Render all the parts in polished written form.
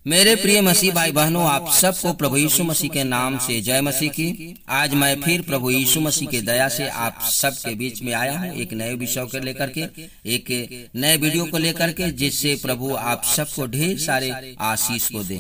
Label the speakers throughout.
Speaker 1: मेरे प्रिय मसीह भाई बहनों, आप सबको प्रभु यीशु मसीह के नाम से जय मसीह की। आज मैं फिर प्रभु यीशु मसीह के दया से आप सबके बीच में आया हूँ, एक नए विषय को लेकर के, एक नए वीडियो को लेकर के, जिससे प्रभु आप सबको ढेर सारे आशीष को दे।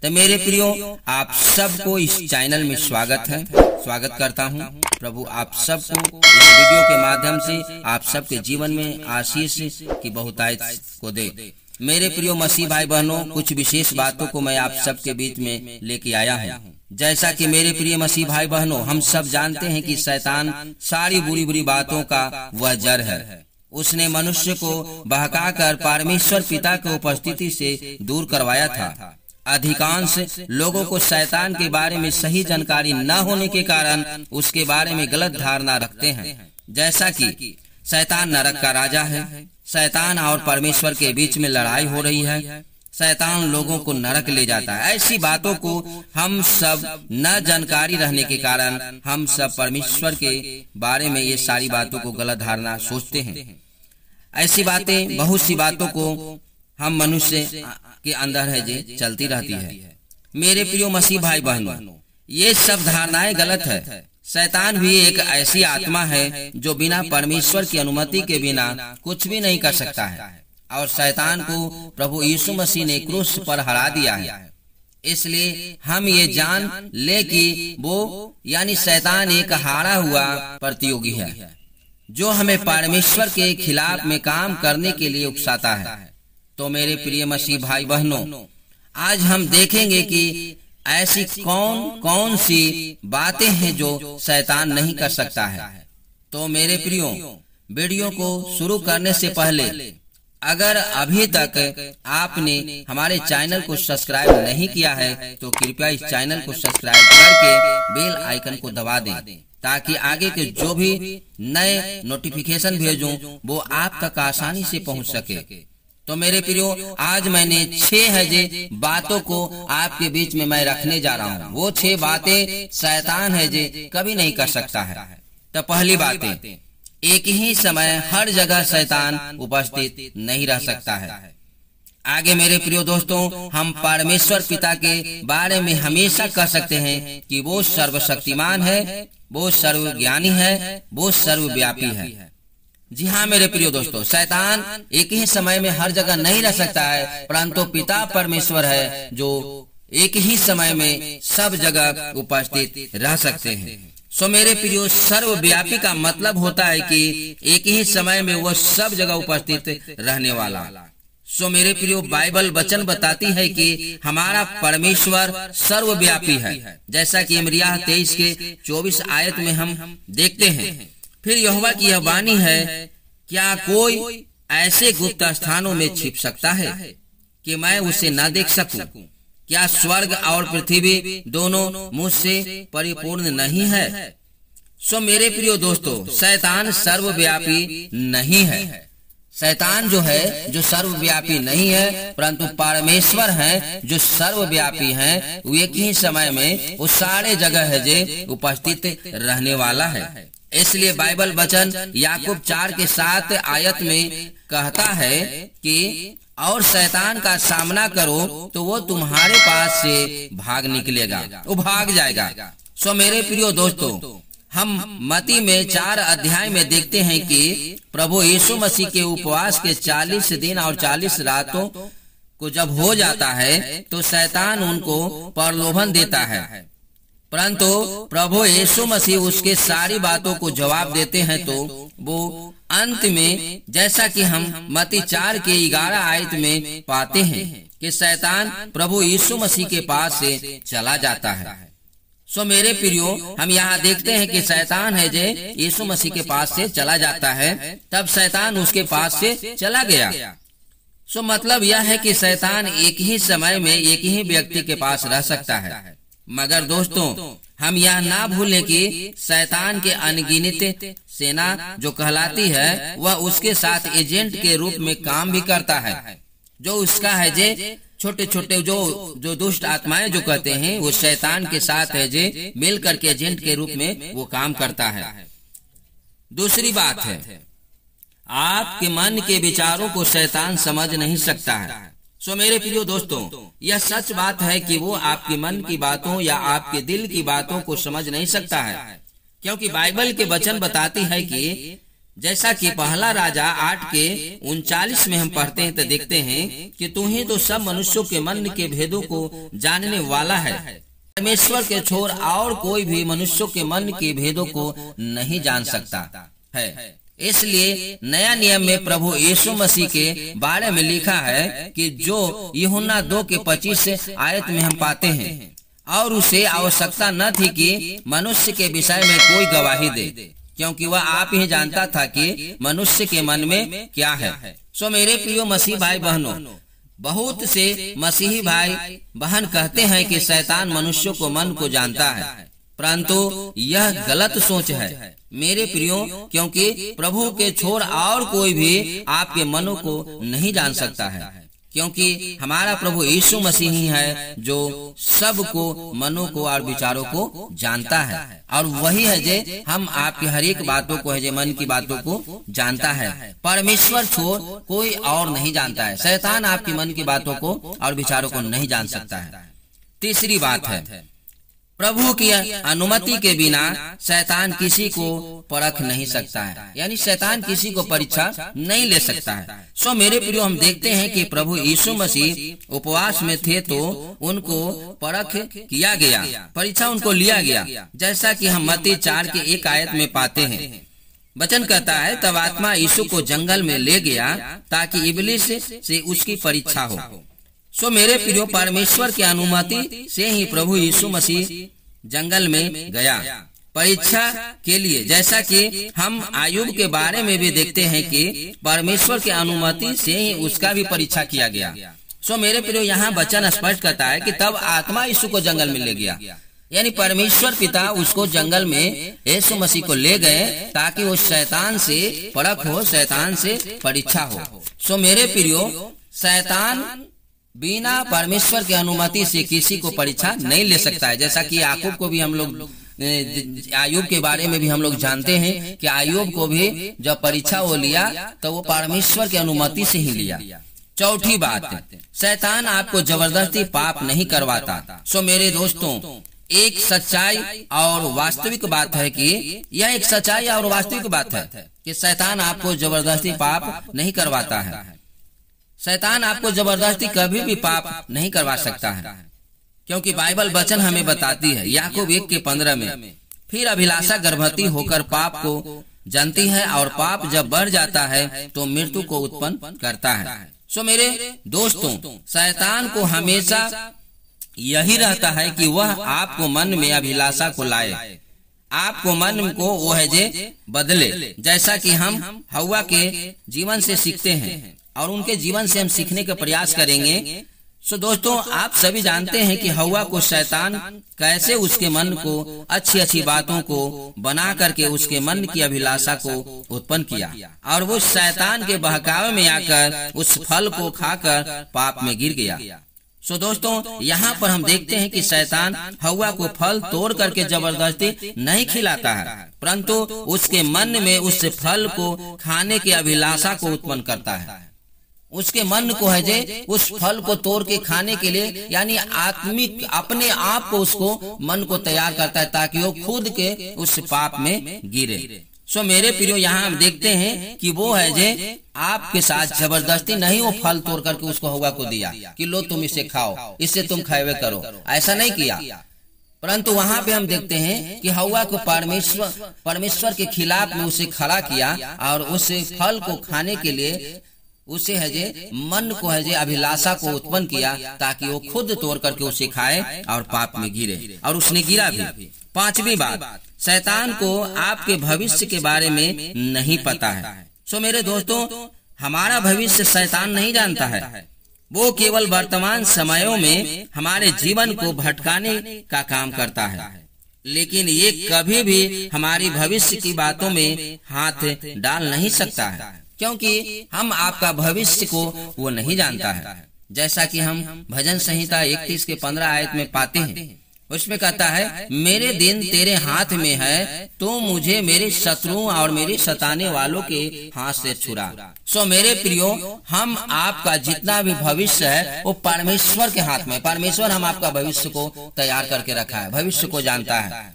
Speaker 1: तो मेरे प्रियो, आप सबको इस चैनल में स्वागत करता हूँ। प्रभु आप सबको इस वीडियो के माध्यम से आप सबके जीवन में आशीष की बहुतायत को दे। मेरे प्रियो मसीह भाई बहनों, कुछ विशेष बातों को मैं आप सबके बीच में लेके आया हूँ। जैसा कि मेरे प्रिय मसीह भाई बहनों, हम सब जानते हैं कि शैतान सारी बुरी बुरी बातों का वह जड़ है। उसने मनुष्य को बहकाकर परमेश्वर पिता की उपस्थिति से दूर करवाया था। अधिकांश लोगों को शैतान के बारे में सही जानकारी न होने के कारण उसके बारे में गलत धारणा रखते हैं, जैसा कि शैतान नरक का राजा है, शैतान और परमेश्वर के बीच में लड़ाई हो रही है, शैतान लोगों को नरक ले जाता है। ऐसी बातों को हम सब न जानकारी रहने के कारण हम सब परमेश्वर के बारे में ये सारी बातों को गलत धारणा सोचते हैं। ऐसी बातें, बहुत सी बातों को हम मनुष्य के अंदर है जो चलती रहती है। मेरे प्रियो मसीह भाई बहनों, ये सब धारणाएं गलत है। शैतान भी एक ऐसी आत्मा है जो बिना परमेश्वर की अनुमति के बिना कुछ भी नहीं कर सकता है, और शैतान को प्रभु यीशु मसीह ने क्रूस पर हरा दिया है। इसलिए हम ये जान ले कि वो यानी शैतान एक हारा हुआ प्रतियोगी है जो हमें परमेश्वर के खिलाफ में काम करने के लिए उकसाता है। तो मेरे प्रिय मसीह भाई बहनों, आज हम देखेंगे कि ऐसी कौन कौन सी बातें हैं जो शैतान नहीं कर सकता है। तो मेरे प्रियो, वीडियो को शुरू करने से पहले अगर अभी तक आपने हमारे चैनल को सब्सक्राइब नहीं किया है तो कृपया इस चैनल को सब्सक्राइब करके बेल आइकन को दबा दें, ताकि आगे के जो भी नए नोटिफिकेशन भेजूं वो आप तक आसानी से पहुंच सके। तो मेरे प्रियो, आज मैंने 6 बातों को आपके बीच में मैं रखने जा रहा हूँ। वो 6 बातें शैतान है जो कभी नहीं कर सकता है। तो पहली बात, एक ही समय हर जगह शैतान उपस्थित नहीं रह सकता है। आगे मेरे प्रियो दोस्तों, हम परमेश्वर पिता के बारे में हमेशा कह सकते हैं कि वो सर्वशक्तिमान है, वो सर्वज्ञानी है, वो सर्वव्यापी है। जी हाँ मेरे प्रियो दोस्तों, शैतान एक ही समय में हर जगह नहीं रह सकता है, परंतु पिता परमेश्वर है जो एक ही समय में सब जगह उपस्थित रह सकते हैं। सो मेरे प्रियो, सर्वव्यापी का मतलब होता है कि एक ही समय में वह सब जगह उपस्थित रहने वाला। सो मेरे प्रियो, बाइबल वचन बताती है कि हमारा परमेश्वर सर्वव्यापी है, जैसा कि यिर्मयाह 23 के 24 आयत में हम देखते हैं। फिर यहोवा की यह वाणी है, क्या कोई ऐसे गुप्त स्थानों में छिप सकता है कि मैं उसे न देख सकूं? क्या स्वर्ग और पृथ्वी दोनों मुझसे परिपूर्ण नहीं है? सो मेरे प्रियो दोस्तों, शैतान सर्वव्यापी नहीं है। शैतान जो है जो सर्वव्यापी नहीं है, परंतु परमेश्वर है जो सर्वव्यापी है। वो एक ही समय में वो सारे जगह है जो उपस्थित रहने वाला है। इसलिए बाइबल वचन याकूब 4 के 7 आयत में कहता है कि और शैतान का सामना करो तो वो तुम्हारे पास से भाग निकलेगा, वो भाग जाएगा। सो मेरे प्रियो दोस्तों, हम मत्ती में 4 अध्याय में देखते हैं कि प्रभु यीशु मसीह के उपवास के 40 दिन और 40 रातों को जब हो जाता है तो शैतान उनको प्रलोभन देता है, परंतु प्रभु यीशु मसीह उसके सारी बातों को जवाब देते हैं। तो वो अंत में, जैसा कि हम मत्ती 4 के 11 आयत में पाते हैं कि शैतान प्रभु यीशु मसीह के पास से चला जाता है। सो मेरे प्रियो, हम यहाँ देखते हैं कि शैतान है जो यीशु मसीह के पास से चला जाता है, तब शैतान उसके पास से चला गया। सो मतलब यह है कि शैतान एक ही समय में एक ही व्यक्ति के पास रह सकता है। मगर दोस्तों, हम यह ना भूलें कि शैतान के अनगिनत सेना जो कहलाती है वह उसके साथ एजेंट के रूप में काम भी करता है। जो उसका है जे छोटे छोटे जो दुष्ट आत्माएं जो कहते हैं, वो शैतान के साथ है जे मिलकर के एजेंट के रूप में वो काम करता है। दूसरी बात है, आपके मन के विचारों को शैतान समझ नहीं सकता है। सो मेरे प्रियो दोस्तों, यह सच बात है कि वो आपके मन की बातों या आपके दिल की बातों को समझ नहीं सकता है, क्योंकि बाइबल के वचन बताती है कि जैसा कि पहला राजा 8:39 में हम पढ़ते हैं तो देखते हैं कि तू ही तो सब मनुष्यों के मन के भेदों को जानने वाला है। परमेश्वर के छोर और कोई भी मनुष्यों के मन के भेदों को नहीं जान सकता है। इसलिए नया नियम में प्रभु यीशु मसीह के बारे में लिखा है कि जो यूहन्ना 2:25 आयत में हम पाते हैं, और उसे आवश्यकता न थी कि मनुष्य के विषय में कोई गवाही दे, क्योंकि वह आप ही जानता था कि मनुष्य के मन में क्या है। सो मेरे प्रियो मसीह भाई बहनों, बहुत से मसीही भाई बहन कहते हैं कि शैतान मनुष्यों को मन को जानता है, परंतु यह गलत सोच है मेरे प्रियो, क्योंकि प्रभु के छोर और कोई भी आपके मनों को नहीं जान सकता है, क्योंकि हमारा प्रभु यीशु मसीह ही है जो सबको मनों को और विचारों को जानता है, और वही है जे हम आपकी हर एक बातों को है जे मन की बातों को जानता है। परमेश्वर छोड़ कोई और नहीं जानता है। शैतान आपकी मन की बातों को और विचारों को नहीं जान सकता है। तीसरी बात है, प्रभु की अनुमति के बिना शैतान किसी को परख नहीं सकता है, यानी शैतान किसी को परीक्षा नहीं ले सकता है। सो मेरे प्रियो, हम देखते हैं कि प्रभु यीशु मसीह उपवास में थे तो उनको परख किया गया, परीक्षा उनको लिया गया, जैसा कि हम मत्ती 4:1 आयत में पाते हैं। वचन कहता है, तब आत्मा यीशु को जंगल में ले गया ताकि इब्लिस से उसकी परीक्षा हो। सो मेरे प्रियो, परमेश्वर की अनुमति से ही प्रभु यीशु मसीह जंगल में गया परीक्षा के लिए, जैसा कि हम आयुब के बारे में भी देखते हैं कि परमेश्वर की अनुमति से ही उसका भी परीक्षा किया गया। सो मेरे प्रियो, यहाँ वचन स्पष्ट करता है कि तब आत्मा यीशु को जंगल में ले गया, यानी परमेश्वर पिता उसको जंगल में यीशु मसीह को ले गए ताकि वो शैतान से परख हो, शैतान से परीक्षा हो। सो मेरे प्रियो, शैतान बिना परमेश्वर की अनुमति से किसी को परीक्षा नहीं ले सकता है, जैसा कि याकूब को भी हम लोग आयुब के बारे में भी हम लोग जानते हैं कि आयुब को भी जब परीक्षा वो लिया तो वो परमेश्वर की अनुमति से ही लिया। चौथी बात, शैतान आपको जबरदस्ती पाप नहीं करवाता। सो मेरे दोस्तों, एक सच्चाई और वास्तविक बात है कि यह एक सच्चाई और वास्तविक बात है कि शैतान आपको जबरदस्ती पाप नहीं करवाता है। शैतान आपको जबरदस्ती कभी भी पाप नहीं करवा सकता है, क्योंकि बाइबल वचन हमें बताती है याकूब 1:15 में, फिर अभिलाषा गर्भवती होकर पाप को जनती है और पाप जब बढ़ जाता है तो मृत्यु को उत्पन्न करता है। सो मेरे दोस्तों, शैतान को हमेशा यही रहता है कि वह आपको मन में अभिलाषा को लाए, आपको मन को वो है जे बदले, जैसा कि हम हव्वा के जीवन से सीखते हैं और उनके जीवन से हम सीखने का प्रयास करेंगे। सो दोस्तों, आप सभी जानते हैं कि हव्वा को शैतान कैसे उसके मन को अच्छी अच्छी बातों को बना करके उसके मन की अभिलाषा को उत्पन्न किया, और वो शैतान के बहकावे में आकर उस फल को खाकर पाप में गिर गया। सो दोस्तों, यहाँ पर हम देखते हैं कि शैतान हव्वा को फल तोड़ करके जबरदस्ती नहीं खिलाता है, परंतु उसके मन में उस फल को खाने की अभिलाषा को उत्पन्न करता है। उसके मन को है जे उस फल को तोड़ के खाने के लिए, यानी आत्मिक अपने आप को उसको मन को तैयार करता है ताकि वो खुद के उस पाप में गिरे। सो मेरे प्रियो, यहाँ हम देखते हैं कि वो है जे आपके साथ जबरदस्ती नहीं वो फल तोड़ करके उसको हव्वा को दिया कि लो तुम इसे खाओ, इससे तुम खाए करो, ऐसा नहीं किया। परंतु वहाँ पे हम देखते हैं कि हव्वा को परमेश्वर के खिलाफ में उसे खड़ा किया और उस फल को खाने के लिए उसे है जे मन को है जे अभिलाषा को उत्पन्न किया ताकि वो खुद तोड़ करके उसे खाए और पाप में गिरे, और उसने गिरा भी। पांचवी बात, शैतान को आपके भविष्य के बारे में नहीं पता है। सो मेरे दोस्तों, हमारा भविष्य शैतान नहीं जानता है, वो केवल वर्तमान समयों में हमारे जीवन को भटकाने का काम करता है, लेकिन ये कभी भी हमारी भविष्य की बातों में हाथ डाल नहीं सकता है, क्योंकि हम आपका भविष्य को वो नहीं जानता है। जैसा कि हम भजन संहिता 31:15 आयत में पाते हैं, उसमें कहता है मेरे दिन तेरे हाथ में है, तो मुझे मेरे शत्रुओं और मेरे सताने वालों के हाथ से छुड़ा। सो मेरे प्रियो, हम आपका जितना भी भविष्य है वो परमेश्वर के हाथ में। परमेश्वर हम आपका भविष्य को तैयार करके रखा है, भविष्य को जानता है,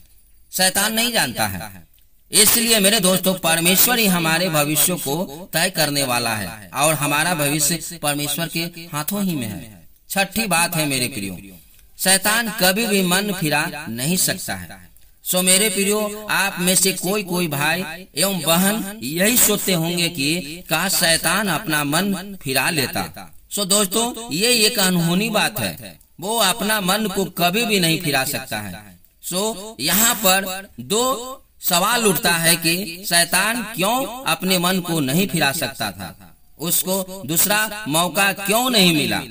Speaker 1: शैतान नहीं जानता है। इसलिए मेरे दोस्तों, परमेश्वर ही हमारे भविष्य को तय करने वाला है और हमारा भविष्य परमेश्वर के हाथों ही में है। छठी बात है मेरे प्रियो, शैतान कभी भी मन फिरा नहीं सकता है। सो मेरे प्रियो, आप में से कोई भाई एवं बहन यही सोचते होंगे कि काश शैतान अपना मन फिरा लेता। सो दोस्तों, ये एक अनहोनी बात है, वो अपना मन को कभी भी नहीं फिरा सकता है। सो यहाँ पर दो सवाल उठता है कि शैतान क्यों अपने मन को नहीं फिरा सकता था, उसको दूसरा मौका क्यों नहीं मिला।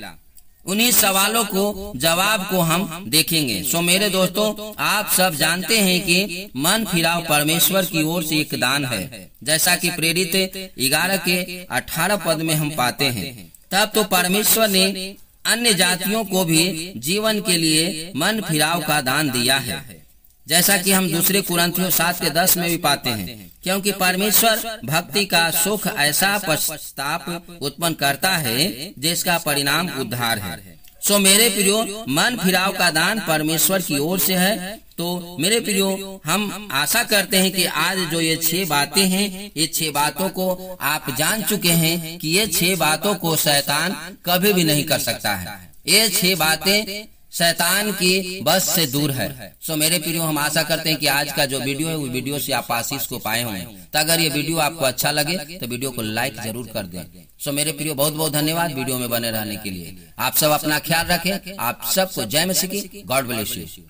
Speaker 1: उन्हीं सवालों को जवाब को हम देखेंगे। सो मेरे दोस्तों, आप सब जानते हैं कि मन फिराव परमेश्वर की ओर से एक दान है, जैसा कि प्रेरित 11 के 18 पद में हम पाते हैं। तब तो परमेश्वर ने अन्य जातियों को भी जीवन के लिए मन फिराव का दान दिया है, जैसा कि हम दूसरे कुरिन्थियों 7 के 10 में भी पाते हैं। क्योंकि परमेश्वर भक्ति का सुख ऐसा पश्चाताप उत्पन्न करता है जिसका परिणाम उद्धार है। सो मेरे प्रियो, मन फिराव का दान परमेश्वर की ओर से है। तो मेरे प्रियो, हम आशा करते हैं कि आज जो ये 6 बातें हैं, ये 6 बातों को आप जान चुके हैं कि ये 6 बातों को शैतान कभी भी नहीं कर सकता है। ये 6 बातें शैतान की बस से दूर है। सो मेरे प्रियो, हम आशा करते हैं कि आज का जो वीडियो है वो वीडियो से आप आशीष को पाए होंगे। तो अगर ये वीडियो आपको अच्छा लगे तो वीडियो को लाइक जरूर कर दें। सो मेरे प्रियो, बहुत बहुत धन्यवाद वीडियो में बने रहने के लिए। आप सब अपना ख्याल रखें। आप सबको जय मसीह की। God bless you.